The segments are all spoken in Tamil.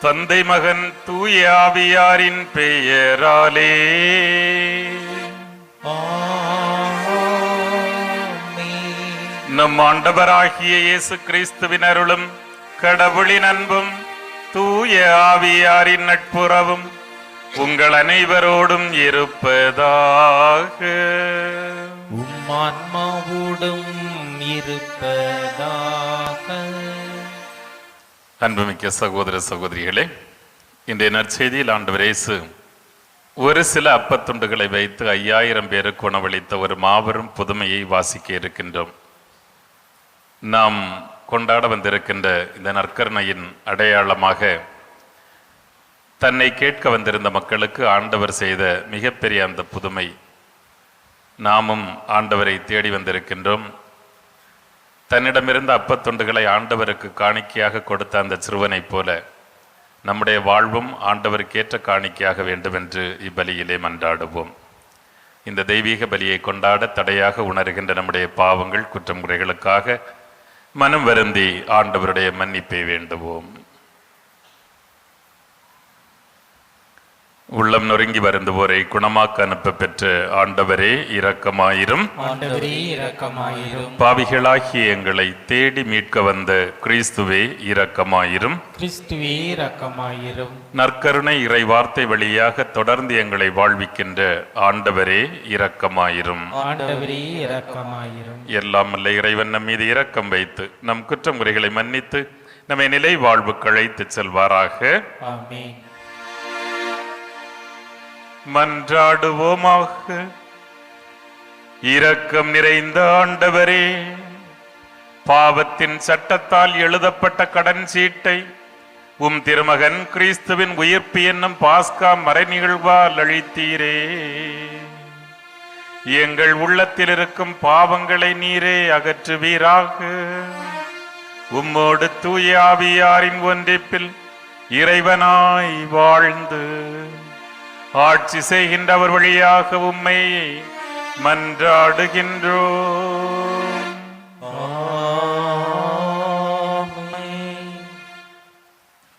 தந்தை மகன் தூய ஆவியாரின் பெயராலே நம் ஆண்டவராகிய இயேசு கிறிஸ்துவின் அருளும் கடவுளின் அன்பும் தூய ஆவியாரின் நட்புறவும் உங்கள் அனைவரோடும் இருப்பதாக. உம்மான்மாவோடும் இருப்பதாக. அன்புமிக்க சகோதர சகோதரிகளே, இன்றைய நற்செய்தியில் ஆண்டவர் இயேசு ஒரு சில அப்பத்துண்டுகளை வைத்து 5000 பேருக்கு உணவளித்த ஒரு மாபெரும் புதுமையை வாசிக்க இருக்கின்றோம். நாம் கொண்டாட வந்திருக்கின்ற இந்த நற்கருணையின் அடையாளமாக தன்னை கேட்க வந்திருந்த மக்களுக்கு ஆண்டவர் செய்த மிகப்பெரிய அந்த புதுமை. நாமும் ஆண்டவரை தேடி வந்திருக்கின்றோம். தன்னிடமிருந்த அப்பத்துண்டுகளை ஆண்டவருக்கு காணிக்கையாக கொடுத்த அந்த சிறுவனைப் போல நம்முடைய வாழ்வும் ஆண்டவருக்கேற்ற காணிக்கையாக வேண்டும் என்று இப்பலியிலே மன்றாடுவோம். இந்த தெய்வீக பலியை கொண்டாட தடையாக உணர்கின்ற நம்முடைய பாவங்கள் குற்றம் குறைகளுக்காக மனம் வருந்தி ஆண்டவருடைய மன்னிப்பை வேண்டுவோம். உள்ளம் நொறுங்கி வருந்துவோரை குணமாக்க அனுப்ப பெற்ற ஆண்டவரே இரக்கமாயிரும். பாவிகளாகிய எங்களை தேடி மீட்க வந்த கிறிஸ்துவே இரக்கமாயிரும். நற்கருணை இறை வார்த்தை வழியாக தொடர்ந்து எங்களை வாழ்விக்கின்ற ஆண்டவரே இரக்கமாயிரும். எல்லாம் அல்ல இறைவன் நம் மீது இரக்கம் வைத்து நம் குற்றம் குறைகளை மன்னித்து நம்மை நிலை வாழ்வுக்கு அழைத்து செல்வாராக. ஆமென். மன்றாடுவோமாக. இரக்கம் நிறைந்த ஆண்டவரே, பாவத்தின் சட்டத்தால் எழுதப்பட்ட கடன் சீட்டை உம் திருமகன் கிறிஸ்துவின் உயிர்ப்பு என்னும் பாஸ்கா மறை நிகழ்வால் அழித்தீரே. எங்கள் உள்ளத்தில் இருக்கும் பாவங்களை நீரே அகற்றுவீராக. உம்மோடு தூய ஆவியாரின் ஒன்றிப்பில் இறைவனாய் வாழ்ந்து ஆட்சி செய்கின்றவர் வழியாக உம்மை மன்றாடுகின்றோம்.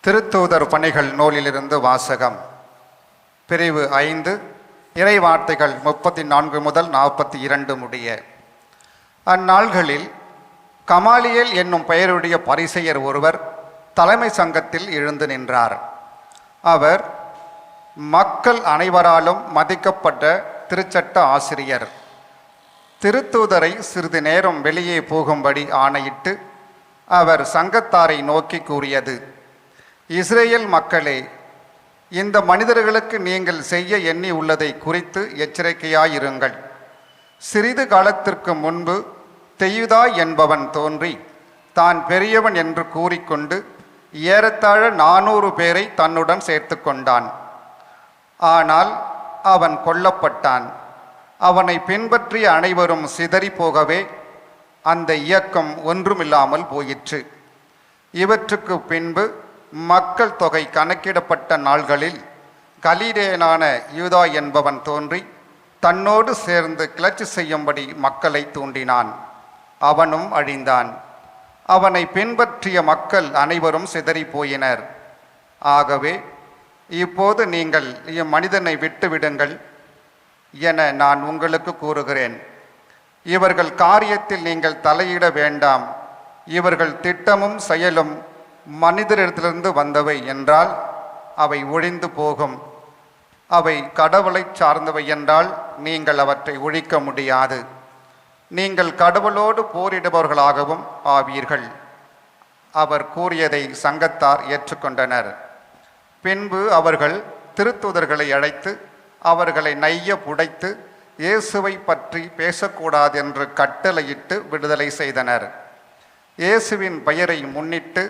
திருத்தூதர் பணிகள் நூலிலிருந்து வாசகம். பிரிவு 5, இறை வார்த்தைகள் 34 முதல் 42 முடிய. அந்நாள்களில் கமாலியேல் என்னும் பெயருடைய பரிசேயர் ஒருவர் தலைமை சங்கத்தில் எழுந்து நின்றார். அவர் மக்கள் அனைவராலும் மதிக்கப்பட்ட திருச்சட்ட ஆசிரியர். திருத்தூதரை சிறிது நேரம் வெளியே போகும்படி ஆணையிட்டு அவர் சங்கத்தாரை நோக்கி கூறியது: இஸ்ரேல் மக்களே, இந்த மனிதர்களுக்கு நீங்கள் செய்ய எண்ணி உள்ளதை குறித்து எச்சரிக்கையாயிருங்கள். சிறிது காலத்திற்கு முன்பு தெயுதா என்பவன் தோன்றி தான் பெரியவன் என்று கூறிக்கொண்டு ஏறத்தாழ 400 பேரை தன்னுடன் சேர்த்து கொண்டான். ஆனால் அவன் கொல்லப்பட்டான். அவனை பின்பற்றிய அனைவரும் சிதறி போகவே அந்த இயக்கம் ஒன்றுமில்லாமல் போயிற்று. இவற்றுக்கு பின்பு மக்கள் தொகை கணக்கிடப்பட்ட நாள்களில் கலிலேயனான யூதா என்பவன் தோன்றி தன்னோடு சேர்ந்து கிளர்ச்சி செய்யும்படி மக்களை தூண்டினான். அவனும் அழிந்தான். அவனை பின்பற்றிய மக்கள் அனைவரும் சிதறி போயினர். ஆகவே இப்போது நீங்கள் இம்மனிதனை விட்டுவிடுங்கள் என நான் உங்களுக்கு கூறுகிறேன். இவர்கள் காரியத்தில் நீங்கள் தலையிட வேண்டாம். இவர்கள் திட்டமும் செயலும் மனிதரிடத்திலிருந்து வந்தவை என்றால் அவை ஒழிந்து போகும். அவை கடவுளை சார்ந்தவை என்றால் நீங்கள் அவற்றை ஒழிக்க முடியாது. நீங்கள் கடவுளோடு போரிடுபவர்களாகவும் ஆவீர்கள். அவர் கூறியதை சங்கத்தார் ஏற்றுக்கொண்டனர். பின்பு அவர்கள் திருத்தூதர்களை அழைத்து அவர்களை நைய புடைத்து இயேசுவை பற்றி பேசக்கூடாது என்று கட்டளையிட்டு விடுதலை செய்தனர். இயேசுவின் பெயரை முன்னிட்டு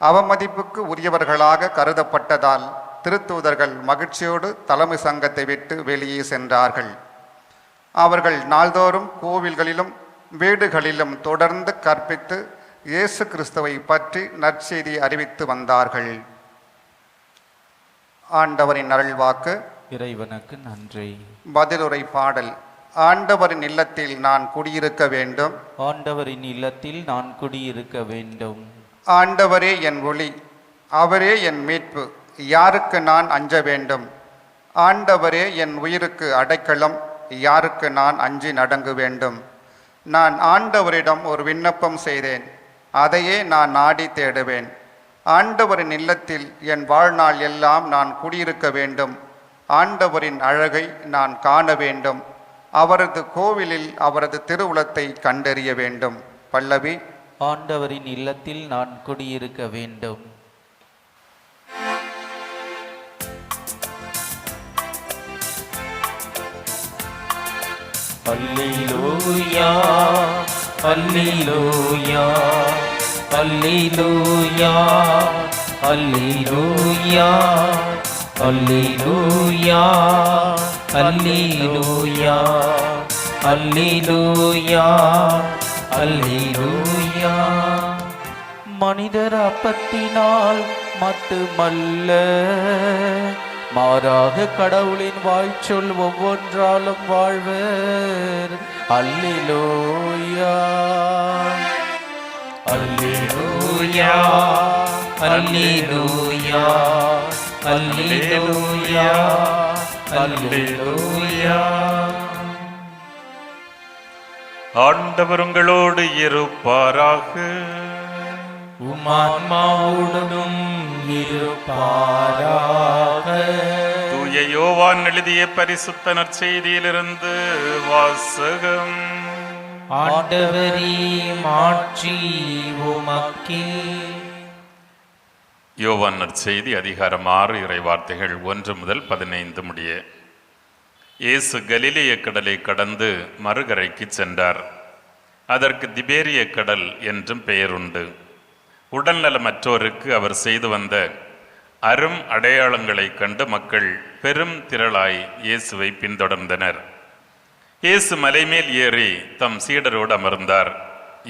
அவமதிப்புக்கு உரியவர்களாக கருதப்பட்டதால் திருத்தூதர்கள் மகிழ்ச்சியோடு தலைமை சங்கத்தை விட்டு வெளியே சென்றார்கள். அவர்கள் நாள்தோறும் கோவில்களிலும் வீடுகளிலும் தொடர்ந்து கற்பித்து இயேசு கிறிஸ்துவை பற்றி நற்செய்தி அறிவித்து வந்தார்கள். ஆண்டவரின் அருள்வாக்கு. இறைவனுக்கு நன்றி. பதிலுரை பாடல். ஆண்டவரின் இல்லத்தில் நான் குடியிருக்க வேண்டும். ஆண்டவரின் இல்லத்தில் நான் குடியிருக்க வேண்டும். ஆண்டவரே என் ஒளி, அவரே என் மீட்பு. யாருக்கு நான் அஞ்ச வேண்டும்? ஆண்டவரே என் உயிருக்கு அடைக்கலம், யாருக்கு நான் அஞ்சி நடுங்க வேண்டும்? நான் ஆண்டவரிடம் ஒரு விண்ணப்பம் செய்தேன், அதையே நான் நாடி தேடுவேன். ஆண்டவரின் இல்லத்தில் என் வாழ்நாள் எல்லாம் நான் குடியிருக்க வேண்டும். ஆண்டவரின் அழகை நான் காண வேண்டும். அவரது கோவிலில் அவரது திருவுளத்தை கண்டறிய வேண்டும். பல்லவி. ஆண்டவரின் இல்லத்தில் நான் குடியிருக்க வேண்டும். அல்லேலூயா, அல்லேலூயா, அல்லேலூயா, அல்லேலூயா, அல்லேலூயா, அல்லேலூயா, அல்லேலூயா, அல்லேலூயா. மனிதர் அப்பத்தினால் மட்டுமல்ல, மாறாக கடவுளின் வாய்ச்சொல் ஒவ்வொன்றாலும் வாழ்வர். அல்லேலூயா, அல்லேலூயா, அல்லேலூயா, அல்லேலூயா, அல்லேலூயா. ஆண்டவர் உங்களோடு இருப்பாராக. உமான்மாவுடனும் இருப்பாராக. தூய யோவான் எழுதிய பரிசுத்த நற்செய்தியிலிருந்து வாசகம். ஆண்டவரே, மாட்சி உமக்கே. யோவான் நற்செய்தி அதிகாரம் 6 இறைவார்த்தைகள் 1 முதல் 15 முடிய. இயேசு கலிலேய கடலை கடந்து மறுகரைக்கு சென்றார். அதற்கு திபேரிய கடல் என்றும் பெயருண்டு. உடல்நலமற்றோருக்கு அவர் செய்து வந்த அரும் அடையாளங்களை கண்டு மக்கள் பெரும் திரளாய் இயேசுவை பின்தொடர்ந்தனர். இயேசு மலைமேல் ஏறி தம் சீடரோடு அமர்ந்தார்.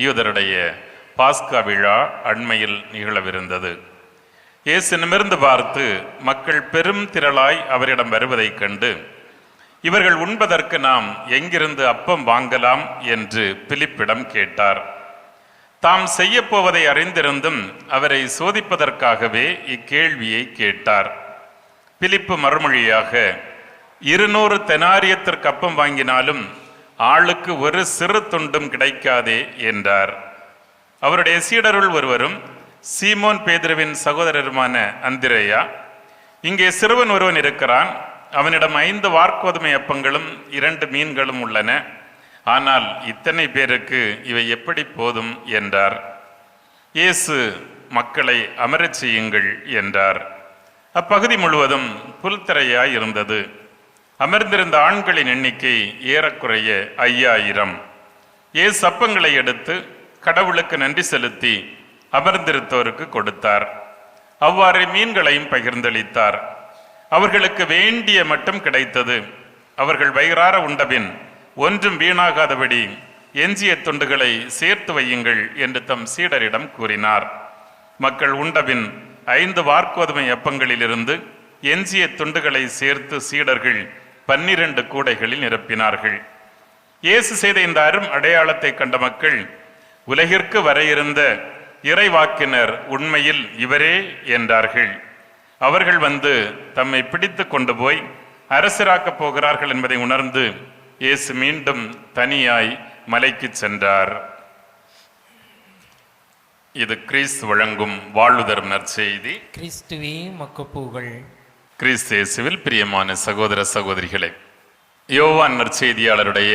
யூதருடைய பாஸ்கா விழா அண்மையில் நிகழவிருந்தது. இயேசு நிமிர்ந்து பார்த்து மக்கள் பெரும் திரளாய் அவரிடம் வருவதைக் கண்டு, இவர்கள் உண்பதற்கு நாம் எங்கிருந்து அப்பம் வாங்கலாம் என்று பிலிப்பிடம் கேட்டார். தாம் செய்ய போவதை அறிந்திருந்தும் அவரை சோதிப்பதற்காகவே இக்கேள்வியை கேட்டார். பிலிப்பு மறுமொழியாக, 200 தெனாரியத்திற்கு அப்பம் வாங்கினாலும் ஆளுக்கு ஒரு சிறு துண்டும் கிடைக்காதே என்றார். அவருடைய சீடருள் ஒருவரும் சீமோன் பேதுருவின் சகோதரருமான அந்திரேயா, இங்கே சிறுவன் ஒருவன் இருக்கிறான், அவனிடம் 5 வார்க்கோதுமை அப்பங்களும் 2 மீன்களும் உள்ளன, ஆனால் இத்தனை பேருக்கு இவை எப்படி போதும் என்றார். இயேசு மக்களை அமரச் செய்யுங்கள் என்றார். அப்பகுதி முழுவதும் புல்தரையாய் இருந்தது. அமர்ந்திருந்த ஆண்களின் எண்ணிக்கை ஏறக்குறைய 5000. இயேசு அப்பங்களை எடுத்து கடவுளுக்கு நன்றி செலுத்தி அமர்ந்திருந்தோருக்கு கொடுத்தார். அவ்வாறு மீன்களையும் பகிர்ந்தளித்தார். அவர்களுக்கு வேண்டிய மட்டும் கிடைத்தது. அவர்கள் வயிறார உண்டபின் ஒன்றும் வீணாகாதபடி எஞ்சிய துண்டுகளை சேர்த்து வையுங்கள் என்று தம் சீடரிடம் கூறினார். மக்கள் உண்டபின் 5 வார்க்கோதுமை அப்பங்களிலிருந்து எஞ்சிய துண்டுகளை சேர்த்து சீடர்கள் 12 கூடைகளில் நிரப்பினார்கள். இயேசு செய்த இந்த அரும் அடையாளத்தை கண்ட மக்கள், உலகிற்கு வர இருந்த இறைவாக்கினர் உண்மையில் இவரே என்றார்கள். அவர்கள் வந்து தம்மை பிடித்து கொண்டு போய் அரசராக்கப் போகிறார்கள் என்பதை உணர்ந்து இயேசு மீண்டும் தனியாய் மலைக்கு சென்றார். இது கிறிஸ்து வழங்கும் வாழ்வு தரும் நற்செய்தி. கிறிஸ்துவே உமக்கு புகழ். கிறிஸ்து இயேசுவில் பிரியமான சகோதர சகோதரிகளே, யோவான் நற்செய்தியாளருடைய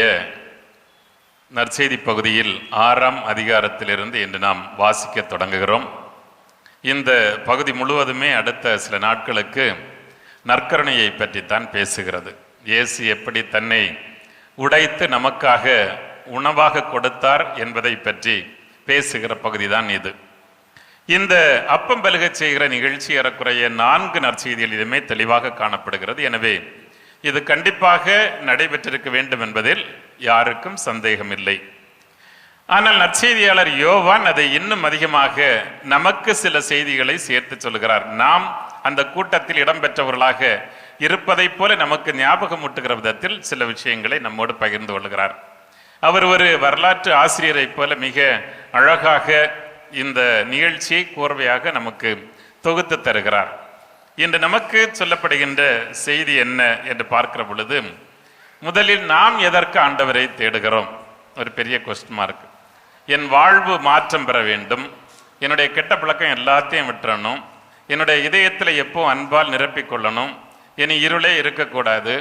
நற்செய்தி பகுதியில் 6ஆம் அதிகாரத்திலிருந்து இன்று நாம் வாசிக்க தொடங்குகிறோம். இந்த பகுதி முழுவதுமே அடுத்த சில நாட்களுக்கு நற்கருணையை பற்றித்தான் பேசுகிறது. இயேசு எப்படி தன்னை உடைத்து நமக்காக உணவாக கொடுத்தார் என்பதை பற்றி பேசுகிற பகுதிதான் இது. இந்த அப்பம் பலுகச் செய்கிற நிகழ்ச்சி ஏறக்குறைய 4 நற்செய்திகளிலுமே தெளிவாக காணப்படுகிறது. எனவே இது கண்டிப்பாக நடைபெற்றிருக்க வேண்டும் என்பதில் யாருக்கும் சந்தேகம் இல்லை. ஆனால் நற்செய்தியாளர் யோவான் அதை இன்னும் அதிகமாக நமக்கு சில செய்திகளை சேர்த்து சொல்கிறார். நாம் அந்த கூட்டத்தில் இடம்பெற்றவர்களாக இருப்பதை போல நமக்கு ஞாபகமூட்டுகிற விதத்தில் சில விஷயங்களை நம்மோடு பகிர்ந்து கொள்கிறார். அவர் ஒரு வரலாற்று ஆசிரியரை போல மிக அழகாக இந்த நிகழ்ச்சியை கோர்வையாக நமக்கு தொகுத்து தருகிறார். இன்று நமக்கு சொல்லப்படுகின்ற செய்தி என்ன என்று பார்க்கிற பொழுது, முதலில் நாம் எதற்கு ஆண்டவரை தேடுகிறோம்? ஒரு பெரிய கொஸ்டின் மார்க். என் வாழ்வு மாற்றம் பெற வேண்டும், என்னுடைய கெட்ட பழக்கம் எல்லாத்தையும் விட்டுறணும், என்னுடைய இதயத்தில் எப்போ அன்பால் நிரப்பிக்கொள்ளணும், இனி இருளே இருக்கக்கூடாது,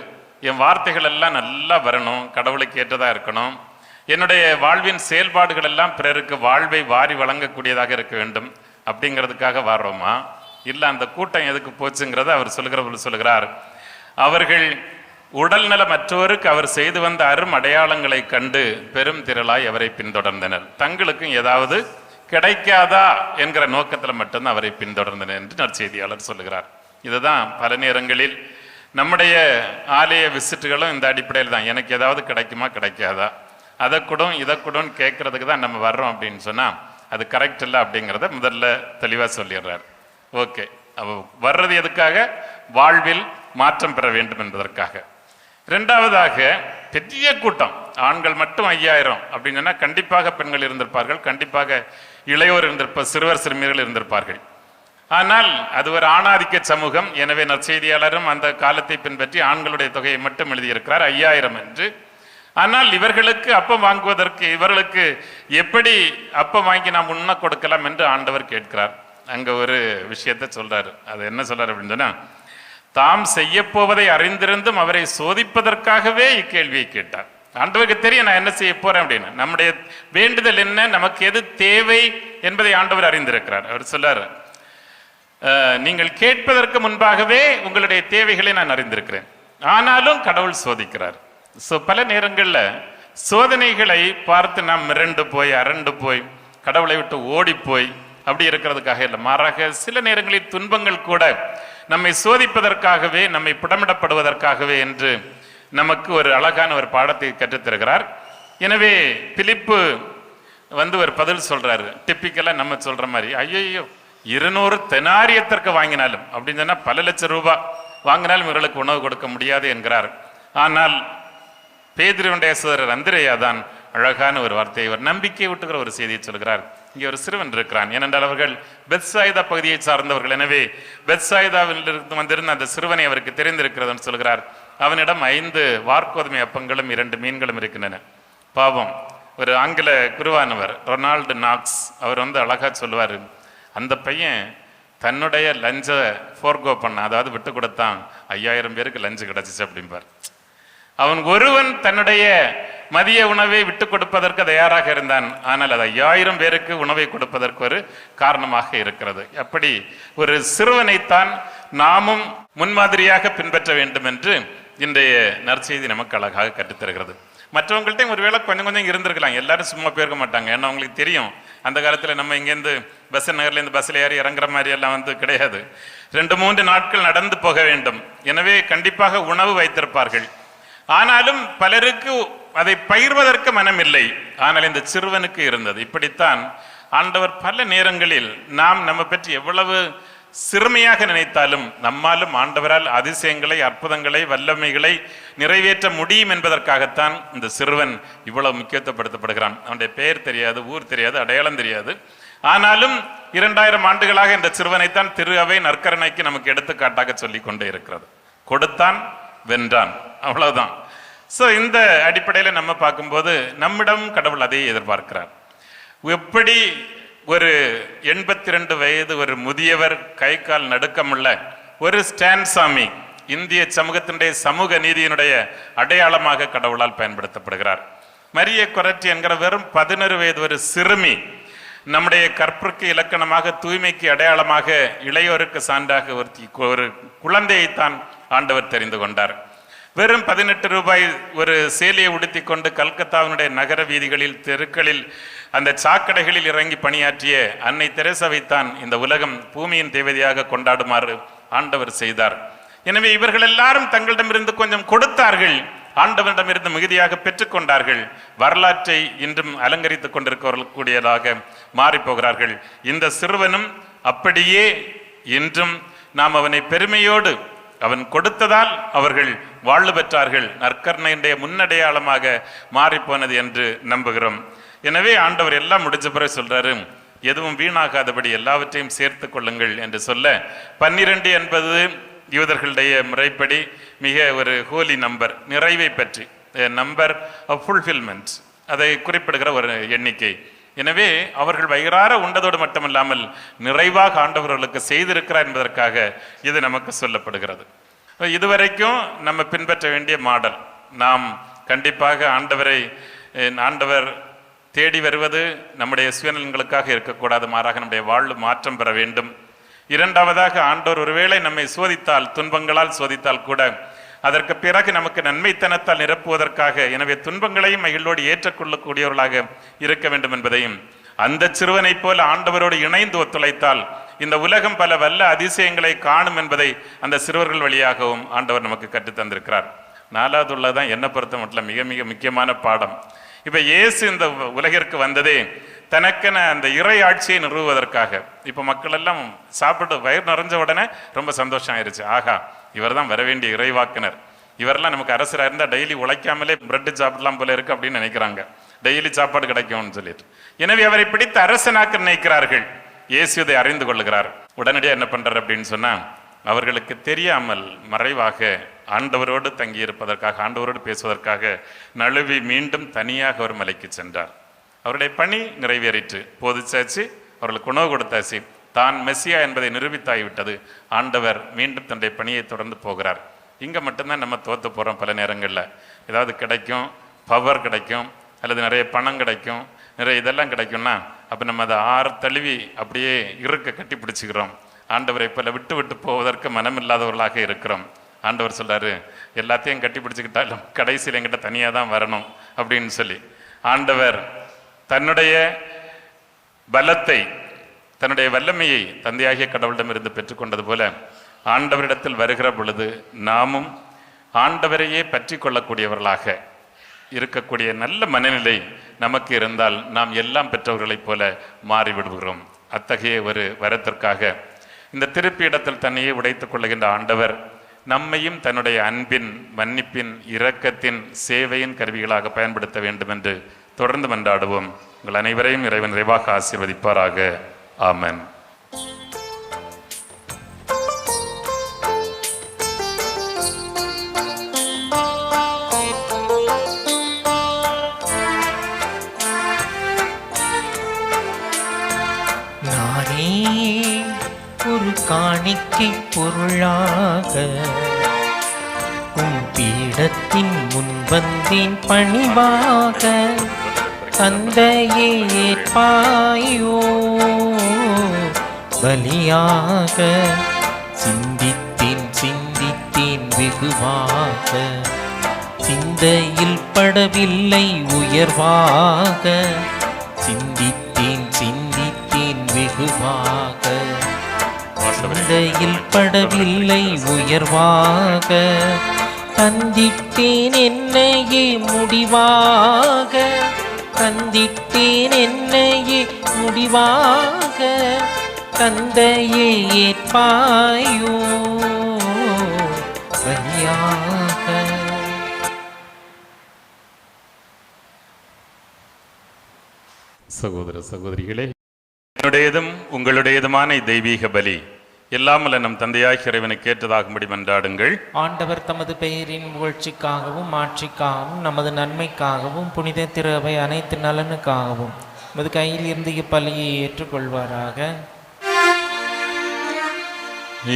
என் வார்த்தைகள் எல்லாம் நல்லா வரணும், கடவுளுக்கு ஏற்றதாக இருக்கணும், என்னுடைய வாழ்வின் செயல்பாடுகள் எல்லாம் பிறருக்கு வாழ்வை வாரி வழங்கக்கூடியதாக இருக்க வேண்டும் அப்படிங்கிறதுக்காக வர்றோமா? இல்லை அந்த கூட்டம் எதுக்கு போச்சுங்கிறத அவர் சொல்கிறார். அவர்கள் உடல் நலமற்றோருக்கு அவர் செய்து வந்த அரும் அடையாளங்களை கண்டு பெரும் திரளாய் அவரை பின்தொடர்ந்தனர். தங்களுக்கும் ஏதாவது கிடைக்காதா என்கிற நோக்கத்தில் மட்டும்தான் அவரை பின்தொடர்ந்தனர் என்று நற்செய்தியாளர் சொல்லுகிறார். இதுதான் பல நேரங்களில் நம்முடைய ஆலய விசிட்டுகளும் இந்த அடிப்படையில் தான். எனக்கு ஏதாவது கிடைக்குமா கிடைக்காதா, அதை கூடும் இதை கூடும் கேட்கறதுக்கு தான் நம்ம வர்றோம் அப்படின்னு சொன்னால் அது கரெக்ட் இல்லை அப்படிங்கிறத முதல்ல தெளிவாக சொல்லிடுறார். ஓகே, வர்றது எதுக்காக? வாழ்வில் மாற்றம் பெற வேண்டும் என்பதற்காக. இரண்டாவதாக, பெரிய கூட்டம், ஆண்கள் மட்டும் 5000 அப்படின்னு சொன்னால் கண்டிப்பாக பெண்கள் இருந்திருப்பார்கள், கண்டிப்பாக இளையோர் இருந்திருப்பார், சிறுவர் சிறுமியர்கள் இருந்திருப்பார்கள். ஆனால் அது ஒரு ஆணாதிக்க சமூகம். எனவே நற்செய்தியாளரும் அந்த காலத்தை பின்பற்றி ஆண்களுடைய தொகையை மட்டும் எழுதியிருக்கிறார் 5000 என்று. ஆனால் இவர்களுக்கு அப்பம் வாங்குவதற்கு, இவர்களுக்கு எப்படி அப்பம் வாங்கி நாம் உண்ண கொடுக்கலாம் என்று ஆண்டவர் கேட்கிறார். அங்க ஒரு விஷயத்தை சொல்றாரு. அது என்ன சொல்றாரு அப்படின்னு சொன்னா, தாம் செய்ய போவதை அறிந்திருந்தும் அவரை சோதிப்பதற்காகவே இக்கேள்வியை கேட்டார். ஆண்டவருக்கு தெரியும் நான் என்ன செய்ய போறேன் அப்படின்னு. நம்முடைய வேண்டுதல் என்ன, நமக்கு எது தேவை என்பதை ஆண்டவர் அறிந்திருக்கிறார். அவர் சொல்றாரு, நீங்கள் கேட்பதற்கு முன்பாகவே உங்களுடைய தேவைகளை நான் அறிந்திருக்கிறேன். ஆனாலும் கடவுள் சோதிக்கிறார். பல நேரங்களில் சோதனைகளை பார்த்து நாம் மிரண்டு போய் அரண்டு போய் கடவுளை விட்டு ஓடி போய் அப்படி இருக்கிறதுக்காக இல்லை, மாறாக சில நேரங்களில் துன்பங்கள் கூட நம்மை சோதிப்பதற்காகவே, நம்மை புடமிடப்படுவதற்காகவே என்று நமக்கு ஒரு அழகான ஒரு பாடத்தை கற்றுத்தருகிறார். எனவே பிலிப்பு ஒரு பதில் சொல்றாரு. டிப்பிக்கலா நம்ம சொல்ற மாதிரி, ஐயோ 200 தெனாரியத்திற்கு வாங்கினாலும் அப்படின்னு சொன்னா பல லட்சம் ரூபாய் வாங்கினாலும் இவர்களுக்கு உணவு கொடுக்க முடியாது என்கிறார். ஆனால் பேதுருவுடைய சகோதரர் அந்திரேயா தான் அழகான ஒரு வார்த்தையை, ஒரு நம்பிக்கையை விட்டுக்கிற ஒரு செய்தியை சொல்கிறார். இங்கே ஒரு சிறுவன் இருக்கிறான். ஏனென்றால் அவர்கள் பெத்சாயிதா பகுதியை சார்ந்தவர்கள். எனவே பெத்சாயிதாவில் இருந்து வந்திருந்த அந்த சிறுவனை அவருக்கு தெரிந்திருக்கிறதுன்னு சொல்கிறார். அவனிடம் 5 வார்கோதுமை அப்பங்களும் 2 மீன்களும் இருக்கின்றன. பாவம், ஒரு ஆங்கில குருவானவர் ரொனால்டு நாக்ஸ் அவர் அழகா சொல்லுவார், அந்த பையன் தன்னுடைய லஞ்ச ஃபோர்கோ பண்ண, அதாவது விட்டு கொடுத்தான், 5000 பேருக்கு லஞ்சு கிடைச்சிச்சு அப்படிம்பார். அவன் ஒருவன் தன்னுடைய மதிய உணவை விட்டு கொடுப்பதற்கு தயாராக இருந்தான். ஆனால் அது 5000 பேருக்கு உணவை கொடுப்பதற்கு ஒரு காரணமாக இருக்கிறது. அப்படி ஒரு சிறுவனைத்தான் நாமும் முன்மாதிரியாக பின்பற்ற வேண்டும் என்று இன்றைய நற்செய்தி நமக்கு அழகாக கற்றுத்தருகிறது. மற்றவங்கள்ட்டையும் ஒருவேளை கொஞ்சம் இருந்திருக்கலாம், எல்லாரும் சும்மா போயிருக்க மாட்டாங்க. ஏன்னா அவங்களுக்கு தெரியும் அந்த காலத்தில் நம்ம இங்கேருந்து பஸ் நகர்லேருந்து பஸ்ஸில் ஏறி இறங்குற மாதிரி எல்லாம் கிடையாது. 2-3 நாட்கள் நடந்து போக வேண்டும். எனவே கண்டிப்பாக உணவு வைத்திருப்பார்கள். ஆனாலும் பலருக்கு அதை பகிர்வதற்கு மனமில்லை. ஆனால் இந்த சிறுவனுக்கு இருந்தது. இப்படித்தான் ஆண்டவர் பல நேரங்களில் நாம் நம்ம பற்றி எவ்வளவு சிறுமையாக நினைத்தாலும் நம்மாலும் ஆண்டவரால் அதிசயங்களை, அற்புதங்களை, வல்லமைகளை நிறைவேற்ற முடியும் என்பதற்காகத்தான் இந்த சிறுவன் இவ்வளவு முக்கியத்துவப்படுத்தப்படுகிறான். அவனுடைய பெயர் தெரியாது, ஊர் தெரியாது, அடையாளம் தெரியாது. ஆனாலும் 2000 ஆண்டுகளாக இந்த சிறுவனைத்தான் திரு அவை நற்கருணைக்கு நமக்கு எடுத்துக்காட்டாக சொல்லி கொண்டே இருக்கிறது. கொடுத்தான், வென்றான், அவ்வளவுதான். இந்த அடிப்படையில் நம்ம பார்க்கும்போது நம்மிடம் கடவுள் அதை எதிர்பார்க்கிறார். எப்படி ஒரு 82 வயது ஒரு முதியவர், கை கால் நடுக்கமுள்ள ஒரு ஸ்டான் சாமி இந்திய சமூகத்தினுடைய சமூக நீதியினுடைய அடையாளமாக கடவுளால் பயன்படுத்தப்படுகிறார். மரிய கொரட்டி என்கிற வெறும் 11 வயது ஒரு சிறுமி நம்முடைய கற்புக்கு இலக்கணமாக, தூய்மைக்கு அடையாளமாக, இளையோருக்கு சான்றாக ஒரு குழந்தையைத்தான் ஆண்டவர் தெரிந்து கொண்டார். வெறும் 18 ரூபாய் ஒரு சேலையை உடுத்தி கொண்டு கல்கத்தாவினுடைய நகர வீதிகளில், தெருக்களில், அந்த சாக்கடைகளில் இறங்கி பணியாற்றிய அன்னை தெரேசாவைத்தான் இந்த உலகம் பூமியின் தேவதையாக கொண்டாடுமாறு ஆண்டவர் செய்தார். எனவே இவர்கள் எல்லாரும் தங்களிடமிருந்து கொஞ்சம் கொடுத்தார்கள், ஆண்டவரிடமிருந்து மிகுதியாக பெற்றுக்கொண்டார்கள். வரலாற்றை இன்றும் அலங்கரித்துக் கொண்டிருக்கக்கூடியதாக மாறி போகிறார்கள். இந்த சிறுவனும் அப்படியே இன்றும் நாம் அவனை பெருமையோடு, அவன் கொடுத்ததால் அவர்கள் வாழ்வு பெற்றார்கள், நற்கருணையுடைய முன்னடையாளமாக மாறிப்போனது என்று நம்புகிறோம். எனவே ஆண்டவர் எல்லாம் முடிஞ்ச பிறகு சொல்றாரு, எதுவும் வீணாகாதபடி எல்லாவற்றையும் சேர்த்து கொள்ளுங்கள் என்று சொல்ல 12 என்பது யூதர்களுடைய முறைப்படி மிக ஒரு ஹோலி நம்பர், நிறைவை பற்றி, நம்பர் ஆஃப் ஃபுல்ஃபில்மெண்ட், அதை குறிப்பிடுகிற ஒரு எண்ணிக்கை. எனவே அவர்கள் வயிறார உண்டதோடு மட்டுமல்லாமல் நிறைவாக ஆண்டவர்களுக்கு செய்திருக்கிறார் என்பதற்காக இது நமக்கு சொல்லப்படுகிறது. இதுவரைக்கும் நம்ம பின்பற்ற வேண்டிய மாடல், நாம் கண்டிப்பாக ஆண்டவர் தேடி வருவது நம்முடைய சுயநலன்களுக்காக இருக்கக்கூடாது, மாறாக நம்முடைய வாழ்வு மாற்றம் பெற வேண்டும். இரண்டாவதாக, ஆண்டவர் ஒருவேளை நம்மை சோதித்தால், துன்பங்களால் சோதித்தால் கூட அதற்கு பிறகு நமக்கு நன்மைத்தனத்தால் நிரப்புவதற்காக, எனவே துன்பங்களையும் மகிழ்வோடு ஏற்றுக்கொள்ளக்கூடியவர்களாக இருக்க வேண்டும் என்பதையும், அந்த சிறுவனைப் போல ஆண்டவரோடு இணைந்து ஒத்துழைத்தால் இந்த உலகம் பல வல்ல அதிசயங்களை காணும் என்பதை அந்த சிறுவர்கள் வழியாகவும் ஆண்டவர் நமக்கு கற்றுத்தந்திருக்கிறார். 4வது உள்ளதான் என்னை பொறுத்த மட்டும் மிக மிக முக்கியமான பாடம். இப்ப இயேசு இந்த உலகிற்கு வந்ததே தனக்கென அந்த இறை ஆட்சியை நிறுவுவதற்காக. இப்ப மக்கள் எல்லாம் சாப்பிட்டு வயிறு நிறைஞ்ச உடனே ரொம்ப சந்தோஷம் ஆயிடுச்சு, ஆகா இவர் தான் வர வேண்டிய இறைவாக்கினர், இவரெல்லாம் நமக்கு அரசராக இருந்தால் டெய்லி உழைக்காமலே பிரெட்டு சாப்பிடலாம் போல இருக்கு அப்படின்னு நினைக்கிறாங்க, டெய்லி சாப்பாடு கிடைக்கும்னு சொல்லிட்டு. எனவே அவரை பிடித்து அரசனாக்க நினைக்கிறார்கள். இயேசு இதை அறிந்து கொள்ளுகிறார். உடனடியாக என்ன பண்றார் அப்படின்னு சொன்னா, அவர்களுக்கு தெரியாமல் மறைவாக ஆண்டவரோடு தங்கியிருப்பதற்காக, ஆண்டவரோடு பேசுவதற்காக நழுவி மீண்டும் தனியாக ஒரு மலைக்கு சென்றார். அவருடைய பணி நிறைவேறிற்று, போதிச்சாச்சு, அவர்களுக்கு உணவு கொடுத்தாச்சு, தான் மெஸ்ஸியா என்பதை நிரூபித்தாகிவிட்டது. ஆண்டவர் மீண்டும் தன்னுடைய பணியை தொடர்ந்து போகிறார். இங்கே மட்டும்தான் நம்ம தோற்று போகிறோம். பல நேரங்களில் ஏதாவது கிடைக்கும், பவர் கிடைக்கும், அல்லது நிறைய பணம் கிடைக்கும், நிறைய இதெல்லாம் கிடைக்கும்னா அப்போ நம்ம அதை தழுவி அப்படியே கட்டி பிடிச்சிக்கிறோம். ஆண்டவரை போல விட்டு விட்டு போவதற்கு மனமில்லாதவர்களாக இருக்கிறோம். ஆண்டவர் சொல்றாரு, எல்லாத்தையும் கட்டி பிடிச்சிக்கிட்டாலும் கடைசியில் என்கிட்ட தனியாக தான் வரணும் அப்படின்னு சொல்லி, ஆண்டவர் தன்னுடைய பலத்தை, தன்னுடைய வல்லமையை தந்தையாகிய கடவுளிடமிருந்து பெற்றுக்கொண்டது போல ஆண்டவரிடத்தில் வருகிற பொழுது நாமும் ஆண்டவரையே பற்றி கொள்ளக்கூடியவர்களாக இருக்கக்கூடிய நல்ல மனநிலை நமக்கு இருந்தால் நாம் எல்லாம் பெற்றவர்களைப் போல மாறிவிடுகிறோம். அத்தகைய ஒரு வரத்திற்காக இந்த திருப்பியிடத்தில் தன்னையே உடைத்துக் கொள்ளுகின்ற ஆண்டவர் நம்மையும் தன்னுடைய அன்பின், மன்னிப்பின், இரக்கத்தின், சேவையின் கருவிகளாக பயன்படுத்த வேண்டும் என்று தொடர்ந்து மன்றாடுவோம். உங்கள் அனைவரையும் இறைவன் நிறைவாக ஆசீர்வதிப்பாராக. ஆமென். நானே ஒரு காணிக்கை பொருளாக உன் பீடத்தின் முன் வந்தேன் பணிவாக, தந்தையே ஏற்பாயோ பலியாக, சிந்தித்தேன் வெகுவாக, சிந்தையில் படவில்லை உயர்வாக, சிந்தித்தேன் வெகுவாக, சிந்தையில் படவில்லை உயர்வாக, தந்திட்டேன் என்னையே முடிவாக, தந்திட்டேன் என்னையே முடிவாக, தந்தையே ஏற்பாயோ பலியாக. சகோதர சகோதரிகளே, என்னுடையதும் உங்களுடையதுமான தெய்வீக பலி எல்லாம் நம் தந்தையாகிய இறைவனை கேட்டதாகும்படி மன்றாடுங்கள். ஆண்டவர் தமது பெயரின் புகழ்ச்சிக்காகவும் ஆட்சிக்காகவும் நமது நன்மைக்காகவும் புனித திரு அவை அனைத்து நலனுக்காகவும் நமது கையில் இருந்து இப்பலியை ஏற்றுக்கொள்வாராக.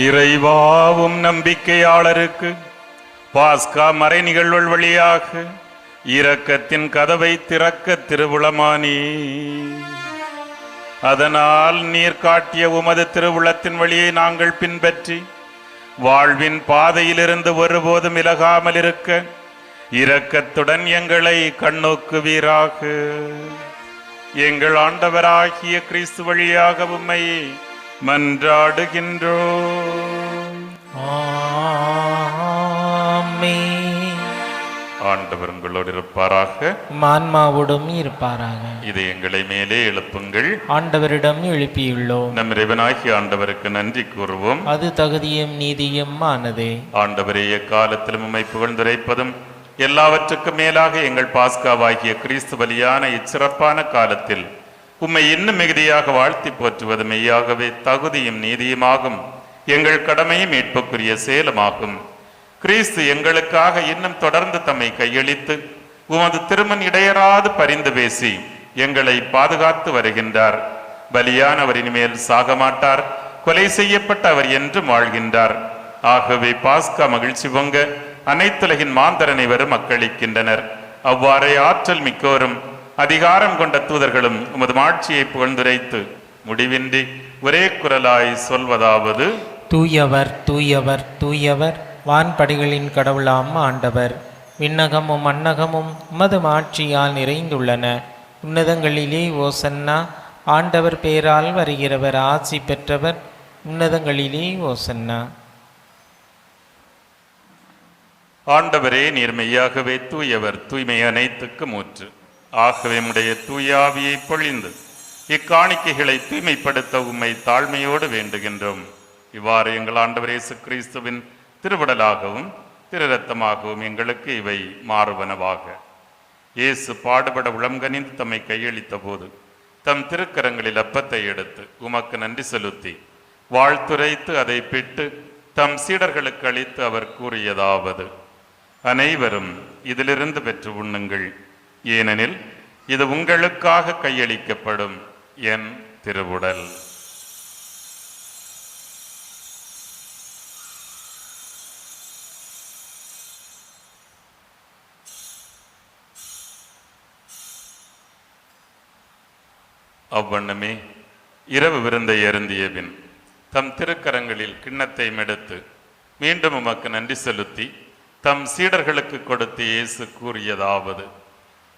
இறைவாவும் நம்பிக்கையாளருக்கு பாஸ்கா மறை நிகழ்வுகள் வழியாக இரக்கத்தின் கதவை திறக்க திருவுளமானி, அதனால் நீர் காட்டிய உமது திருவுளத்தின் வழியை நாங்கள் பின்பற்றி வாழ்வின் பாதையிலிருந்து ஒருபோதும் விலகாமல் இருக்க இரக்கத்துடன் எங்களை கண்ணோக்குவீராக. எங்கள் ஆண்டவராகிய கிறிஸ்து வழியாக உம்மை மன்றாடுகின்றோம். ஆமென். ஆண்டவர் உங்களோடு இருப்பாராக, ஆன்மாவோடும் இருப்பாராக. இது எங்களை மேலே எழுப்புங்கள். ஆண்டவரிடம் எழுப்பியுள்ளோம். நம் இறைவனாகிய ஆண்டவருக்கு நன்றி கூறுவோம். அது தகுதியும் நீதியும் ஆனதே. ஆண்டவரே, எக்காலத்திலும் உம்மை புகழ்ந்துரைப்பதும் எல்லாவற்றுக்கும் மேலாக எங்கள் பாஸ்காவாகிய கிறிஸ்து பலியான இச்சிறப்பான காலத்தில் உம்மை இன்னும் மிகுதியாக வாழ்த்தி போற்றுவது மெய்யாகவே தகுதியும் நீதியுமாகும். எங்கள் கடமையும் மீட்புக்குரிய செயலுமாகும். கிறிஸ்து எங்களுக்காக இன்னும் தொடர்ந்து தம்மை கையளித்து உமது திருமண் இடையராது பரிந்து பேசி எங்களை பாதுகாத்து வருகின்றார். பலியானவர் இனிமேல் சாக மாட்டார், கொலை செய்யப்பட்ட அவர் என்றும் வாழ்கின்றார். ஆகவே பாஸ்கா மகிழ்ச்சி பொங்க அனைத்துலகின் மாந்தரனை வரும் மக்களிக்கின்றனர். அவ்வாறே ஆற்றல் மிக்கோரும் அதிகாரம் கொண்ட தூதர்களும் உமது மாட்சியை புகழ்ந்துரைத்து முடிவின்றி ஒரே குரலாய் சொல்வதாவது: தூயவர் தூயவர் தூயவர், வான்படைகளின் கடவுளாம் ஆண்டவர். விண்ணகமும் மண்ணகமும் உமது மாட்சியால் நிறைந்துள்ளன. உன்னதங்களிலே ஓசன்னா. ஆண்டவர் பேரால் வருகிறவர் ஆசி பெற்றவர். உன்னதங்களிலே ஓசன்னா. ஆண்டவரே, நீர் மெய்யாகவே தூயவர், தூய்மை அனைத்துக்கும் ஊற்று. ஆகவே உடைய தூயாவியை பொழிந்து இக்காணிக்கைகளை தூய்மைப்படுத்த உம்மை தாழ்மையோடு வேண்டுகின்றோம். இவ்வாறு எங்கள் ஆண்டவர் இயேசு கிறிஸ்துவின் திருவுடலாகவும் திரு இரத்தமாகவும் எங்களுக்கு இவை மாறுவனவாக. இயேசு பாடுபட உளம்கனிந்து தம்மை கையளித்த போது தம் திருக்கரங்களில் அப்பத்தை எடுத்து உமக்கு நன்றி செலுத்தி வாழ்த்துரைத்து அதை பிட்டு தம் சீடர்களுக்கு அளித்து அவர் கூறியதாவது: அனைவரும் இதிலிருந்து பெற்று உண்ணுங்கள், ஏனெனில் இது உங்களுக்காக கையளிக்கப்படும் என் திருவுடல். அவ்வண்ணமே இரவு விருந்தை அருந்திய பின் தம் திருக்கரங்களில் கிண்ணத்தை மெடுத்து மீண்டும் உமக்கு நன்றி செலுத்தி தம் சீடர்களுக்கு கொடுத்து இயேசு கூறியதாவது: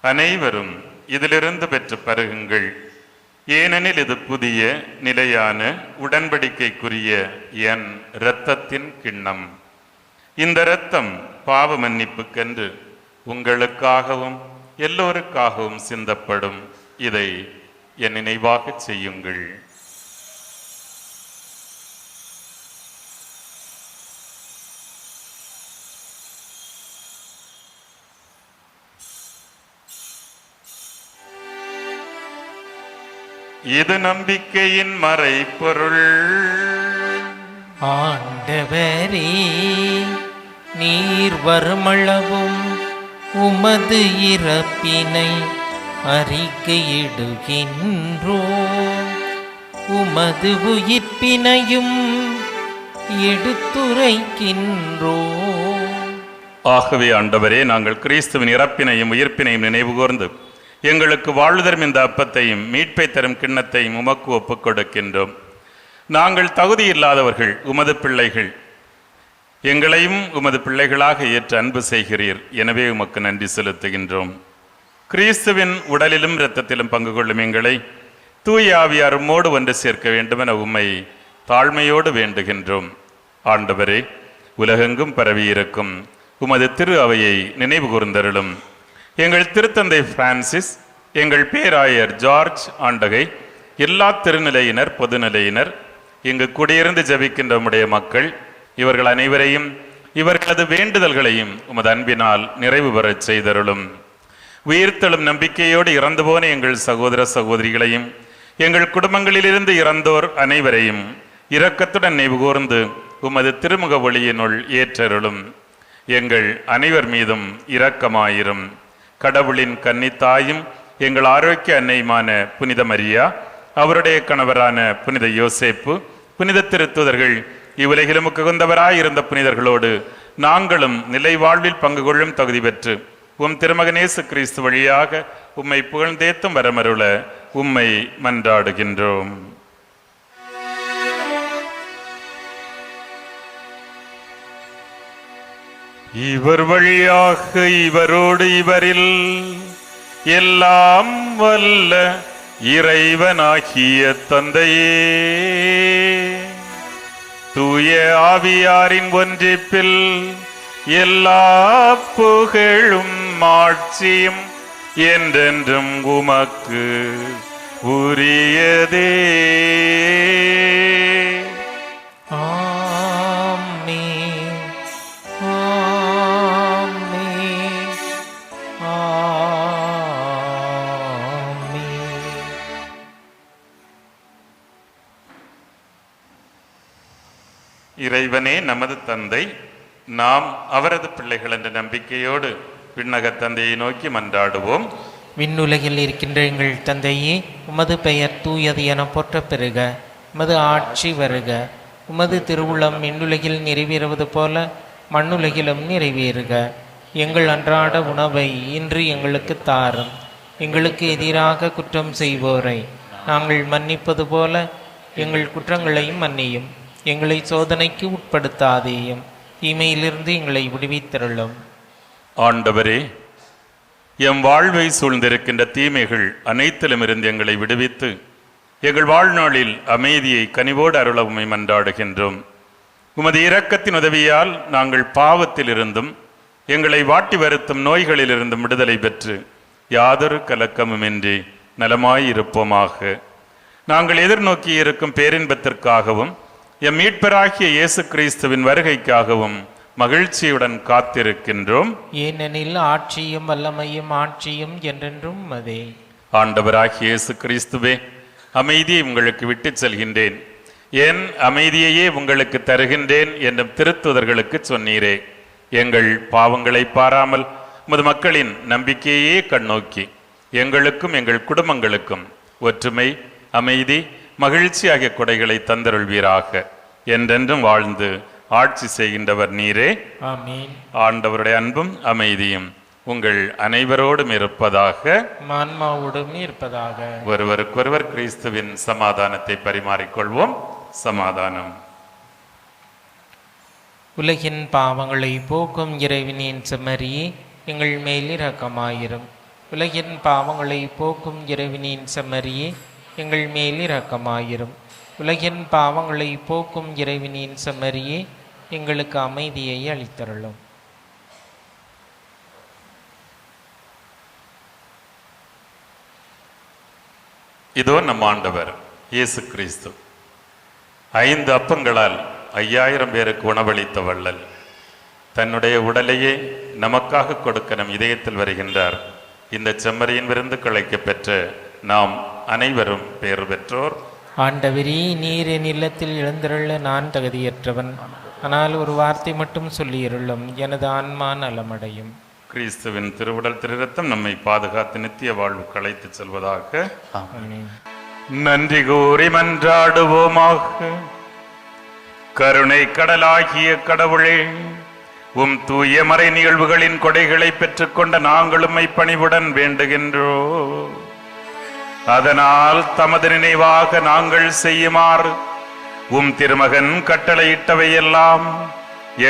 அனைவரும் இதிலிருந்து பெற்று பருகுங்கள், ஏனெனில் இது புதிய நிலையான உடன்படிக்கைக்குரிய என் இரத்தத்தின் கிண்ணம். இந்த இரத்தம் பாவ மன்னிப்புக்கென்று உங்களுக்காகவும் எல்லோருக்காகவும் சிந்தப்படும். இதை என் நினைவாக செய்யுங்கள். இது நம்பிக்கையின் மறைபொருள். ஆண்டவரே, நீர் வருமளவும் உமது இறப்பினை அறிக்கையிடுகின்றோம், உமது உயிர்ப்பினையும் எடுத்துரைக்கின்றோம். ஆகவே ஆண்டவரே, நாங்கள் கிறிஸ்துவின் இறப்பினையும் உயிர்ப்பினையும் நினைவுகூர்ந்து எங்களுக்கு வாழ்தரும் இந்த அப்பத்தையும் மீட்பை தரும் கிண்ணத்தையும் உமக்கு ஒப்புக் கொடுக்கின்றோம். நாங்கள் தகுதி இல்லாதவர்கள், உமது பிள்ளைகள். எங்களையும் உமது பிள்ளைகளாக ஏற்று அன்பு செய்கிறீர். எனவே உமக்கு நன்றி செலுத்துகின்றோம். கிறிஸ்துவின் உடலிலும் இரத்தத்திலும் பங்கு கொள்ளும் எங்களை தூய ஆவியார் உம்மோடு ஒன்று சேர்க்க வேண்டுமென உம்மை தாழ்மையோடு வேண்டுகின்றோம். ஆண்டவரே, உலகெங்கும் பரவியிருக்கும் உமது திரு அவையை நினைவு கூர்ந்தருளும். எங்கள் திருத்தந்தை பிரான்சிஸ், எங்கள் பேராயர் ஜார்ஜ் ஆண்டகை, எல்லா திருநிலையினர், பொதுநிலையினர், இங்கு குடியிருந்து ஜபிக்கின்ற உம்முடைய மக்கள், இவர்கள் அனைவரையும் இவர்களது வேண்டுதல்களையும் உமது அன்பினால் நிறைவு பெறச் செய்தருளும். உயிர்த்தெழும் நம்பிக்கையோடு இறந்து போன எங்கள் சகோதர சகோதரிகளையும் எங்கள் குடும்பங்களிலிருந்து இறந்தோர் அனைவரையும் இரக்கத்துடன் நினைவுகூர்ந்து உமது திருமுக ஒளியினுள் ஏற்றருளும். எங்கள் அனைவர் மீதும் இரக்கமாயிரும். கடவுளின் கன்னித்தாயும் எங்கள் ஆரோக்கிய அன்னையுமான புனித மரியா, அவருடைய கணவரான புனித யோசேப்பு, புனித திருத்தூதர்கள், இவ்வுலகிலும் உகந்தவராயிருந்த புனிதர்களோடு நாங்களும் நிலை வாழ்வில் பங்கு கொள்ளும் தகுதி பெற்று உம் திருமகனேசு கிறிஸ்து வழியாக உம்மை புகழ்ந்தேத்தும் வரமருள உம்மை மன்றாடுகின்றோம். இவர் வழியாக இவரோடு இவரில் எல்லாம் வல்ல இறைவனாகிய தந்தையே, தூய ஆவியாரின் ஒன்றிப்பில் எல்லா புகழும் ஆட்சியும் என்றென்றும் உமக்கு உரியதே. இறைவனே நமது தந்தை, நாம் அவரது பிள்ளைகள் என்ற நம்பிக்கையோடு விண்ணக தந்தையை நோக்கி மன்றாடுவோம். விண்ணுலகில் இருக்கின்ற எங்கள் தந்தையே, உமது பெயர் தூயது என போற்றப் பெறுக. உமது ஆட்சி வருக. உமது திருவுளம் விண்ணுலகில் நிறைவேறுவது போல மண்ணுலகிலும் நிறைவேறுக. எங்கள் அன்றாட உணவை இன்று எங்களுக்கு தாரும். எங்களுக்கு எதிராக குற்றம் செய்வோரை நாங்கள் மன்னிப்பது போல எங்கள் குற்றங்களையும் மன்னியும். எங்களை சோதனைக்கு உட்படுத்தாதேயும், தீமையிலிருந்து எங்களை விடுவித்தருளும். ஆண்டவரே, எம் வாழ்வை சூழ்ந்திருக்கின்ற தீமைகள் அனைத்திலும் இருந்து எங்களை விடுவித்து எங்கள் வாழ்நாளில் அமைதியை கனிவோடு அருள உம்மை மன்றாடுகின்றோம். உமது இரக்கத்தின் உதவியால் நாங்கள் பாவத்திலிருந்தும் எங்களை வாட்டி வருத்தும் நோய்களிலிருந்தும் விடுதலை பெற்று யாதொரு கலக்கமுமின்றி நலமாயிருப்போமாக. நாங்கள் எதிர்நோக்கி இருக்கும் பேரின்பத்திற்காகவும் எம் மீட்பராகிய இயேசு கிறிஸ்துவின் வருகைக்காகவும் மகிழ்ச்சியுடன் காத்திருக்கின்றோம். ஏனெனில் ஆட்சியும் வல்லமையும் ஆட்சியும் என்றென்றும் அதே. ஆண்டவராகிய இயேசு கிறிஸ்துவே, அமைதியை உங்களுக்கு விட்டுச் செல்கின்றேன், என் அமைதியையே உங்களுக்கு தருகின்றேன் என்றும் திருத்துதர்களுக்கு சொன்னீரே. எங்கள் பாவங்களை பாராமல் உமது மக்களின் நம்பிக்கையே கண்ணோக்கி எங்களுக்கும் எங்கள் குடும்பங்களுக்கும் ஒற்றுமை, அமைதி, மகிழ்ச்சி ஆகிய கொடைகளை தந்தருள்வீராக. என்றென்றும் வாழ்ந்து ஆட்சி செய்கின்றவர் நீரே. ஆமென். ஆண்டவருடைய அன்பும் அமைதியும் உங்கள் அனைவரோடும் இருப்பதாக, ஆன்மாவோடும் இருப்பதாக. ஒருவருக்கொருவர் கிறிஸ்துவின் சமாதானத்தை பரிமாறிக்கொள்வோம். சமாதானம். உலகின் பாவங்களை போக்கும் இறைவனின் செம்மறியே, எங்கள் மேல் இரக்கமாயிரும். உலகின் பாவங்களை போக்கும் இறைவனின் செம்மறியே, எங்கள் மேல் இரக்கமாயிரும். உலகின் பாவங்களை போக்கும் இறைவனின் செம்மறியே, எங்களுக்கு அமைதியை அளித்தருளும். இதோ நம் ஆண்டவர் இயேசு கிறிஸ்து 5 அப்பங்களால் 5000 பேருக்கு உணவளித்த வள்ளல் தன்னுடைய உடலையே நமக்காக கொடுக்க நம் இதயத்தில் வருகின்றார். இந்த செம்மறியின் விருந்து கிடைக்க பெற்ற நாம் அனைவரும் பேறு பெற்றோர். ஆண்டவரே, நீர் என் இல்லத்தில் எழுந்தருள நான் தகுதியற்றவன். ஆனால் ஒரு வார்த்தை மட்டும் சொல்லியிருளும், எனது ஆன்மா நலமடையும். கிறிஸ்துவின் திருவுடல் திருரத்தம் நம்மை பாதுகாத்து நித்திய வாழ்வு களைத்து செல்வதாக. ஆமென். நன்றி கூறி மன்றாடுவோமாக. கருணை கடலாகிய கடவுளே, உம் தூய மறை நிகழ்வுகளின் கொடைகளை பெற்றுக்கொண்ட நாங்கள் உம்மை பணிவுடன் வேண்டுகின்றோம். அதனால் தமது நினைவாக நாங்கள் செய்யுமாறு உம் திருமகன் கட்டளையிட்டவையெல்லாம்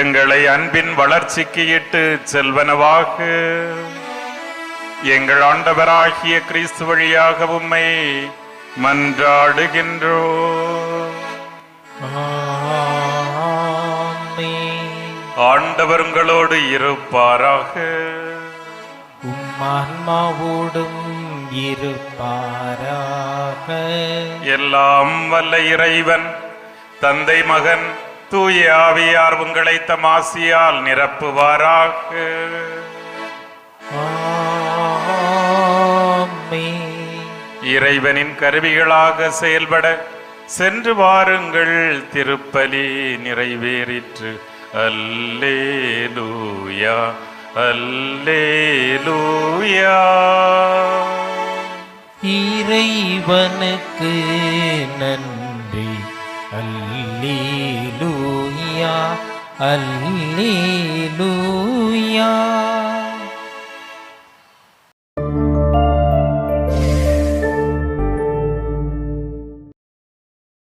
எங்களை அன்பின் வளர்ச்சிக்கு இட்டு செல்வனவாக. எங்கள் ஆண்டவராகிய கிறிஸ்து வழியாக உம்மை மன்றாடுகின்றோம். ஆமென். ஆண்டவர் உங்களோடு இருப்பாராக. உம் ஆன்மாவோடும் இருப்பாராக. எல்லாம் வல்ல இறைவன் தந்தை, மகன், தூய ஆவியார் உங்களை தம் ஆசியால் நிரப்புவாராக. ஆமென். இறைவனின் கருவிகளாக செயல்பட சென்று வாருங்கள். திருப்பலி நிறைவேறிற்று. அல்லேலூயா, அல்லேலூயா. இறைவனுக்கு நன்றி. அல்லேலூயா, அல்லேலூயா.